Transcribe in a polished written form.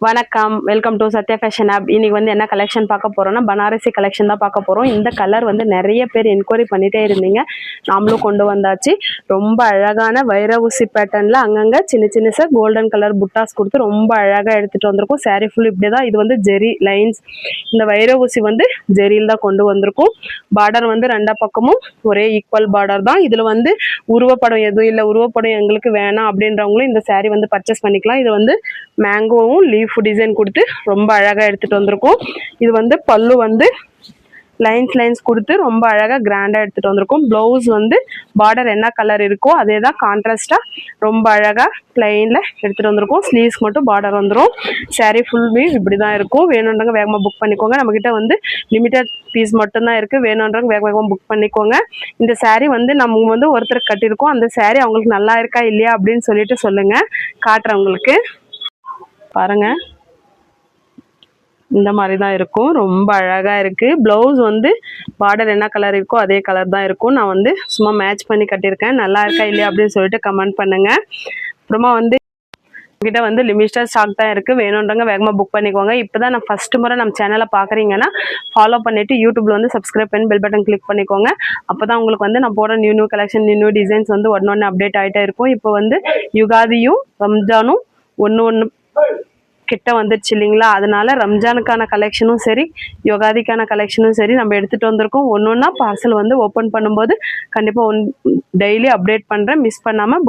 வணக்கம், welcome to Sathya fashion app. இன்னைக்கு வந்து என்ன கலெக்ஷன் பார்க்க போறோம்னா பனாரசி கலெக்ஷன் தான் பார்க்க போறோம். இந்த கலர் வந்து நிறைய பேர் என்கொயரி பண்ணிட்டே இருந்தீங்க, நாமளும் கொண்டு வந்தாச்சு. ரொம்ப அழகான வைர ஊசி பேட்டர்ன்ல அங்கங்க சின்ன சின்ன கோல்டன் கலர் புட்டாஸ் கொடுத்து ரொம்ப அழகா எடுத்துட்டு வந்திருக்கும். சாரி ஃபுல் இப்படி தான். இது வந்து ஜெரி லைன்ஸ், இந்த வைர ஊசி வந்து ஜெரியில் தான் கொண்டு வந்திருக்கும். பார்டர் வந்து ரெண்டா பக்கமும் ஒரே ஈக்குவல் பார்டர் தான். இதுல வந்து உருவப்படம் எதுவும் இல்லை, உருவப்படம் எங்களுக்கு வேணாம் அப்படின்றவங்களும் இந்த சாரி வந்து பர்ச்சேஸ் பண்ணிக்கலாம். இது வந்து மேங்கோவும் லீஃப் டிசைன் கொடுத்து ரொம்ப அழகா எடுத்துட்டு வந்திருக்கும். இது வந்து பல்லு வந்து லைன்ஸ் கொடுத்து ரொம்ப அழகா கிராண்டா எடுத்துட்டு வந்திருக்கும். பிளவுஸ் வந்து பார்டர் என்ன கலர் இருக்கோ அதே தான் கான்ட்ராஸ்டா ரொம்ப அழகா பிளைன்ல எடுத்துட்டு வந்திருக்கும். ஸ்லீவ்ஸ் மட்டும் பார்டர் வந்துடும். சாரி ஃபுல் வியூ இப்படிதான் இருக்கும். வேணுன்றவங்க வேகமா புக் பண்ணிக்கோங்க. நம்ம கிட்ட வந்து லிமிடெட் பீஸ் மட்டும்தான் இருக்கு. வேணுன்றவங்க வேகமா புக் பண்ணிக்கோங்க. இந்த சாரி வந்து நம்ம வந்து ஒருத்தர் கட்டியிருக்கோம். அந்த சாரி அவங்களுக்கு நல்லா இருக்கா இல்லையா அப்படின்னு சொல்லிட்டு சொல்லுங்க, காட்டுறவங்களுக்கு. பாருங்க, இந்த மாதிரி தான் இருக்கும். ரொம்ப அழகா இருக்கு. பிளவுஸ் வந்து பார்டர் என்ன கலர் இருக்கோ அதே கலர் தான் இருக்கும். நான் வந்து சும்மா மேட்ச் பண்ணி கட்டியிருக்கேன். நல்லா இருக்கா இல்லையா அப்படின்னு சொல்லிட்டு கமெண்ட் பண்ணுங்க. அப்புறமா வந்து கிட்ட வந்து லிமிட்டட் ஸ்டாக் தான் இருக்கு. வேணுன்றவங்க வேகமா புக் பண்ணிக்கோங்க. இப்போதான் நான் ஃபர்ஸ்ட் முறை நம்ம சேனலை பாக்குறீங்கன்னா ஃபாலோ பண்ணிட்டு யூடியூப்ல வந்து சப்ஸ்கிரைப் பண்ணி பெல் பட்டன் கிளிக் பண்ணிக்கோங்க. அப்பதான் உங்களுக்கு வந்து நான் போடுற நியூ கலெக்ஷன் நியூ டிசைன்ஸ் வந்து ஒன்னு அப்டேட் ஆகிட்டே இருக்கும். இப்போ வந்து யுகாதியும் ரம்ஜானும் ஒன்று கிட்ட வந்துருச்சு இல்லைங்களா? அதனால ரம்ஜானுக்கான கலெக்ஷனும் சரி, யுகாதிக்கான கலெக்ஷனும் சரி நம்ம எடுத்துட்டு வந்திருக்கோம். ஒன்னொன்னா பார்சல் வந்து ஓப்பன் பண்ணும்போது கண்டிப்பா டெய்லி அப்டேட் பண்றேன். மிஸ் பண்ணாம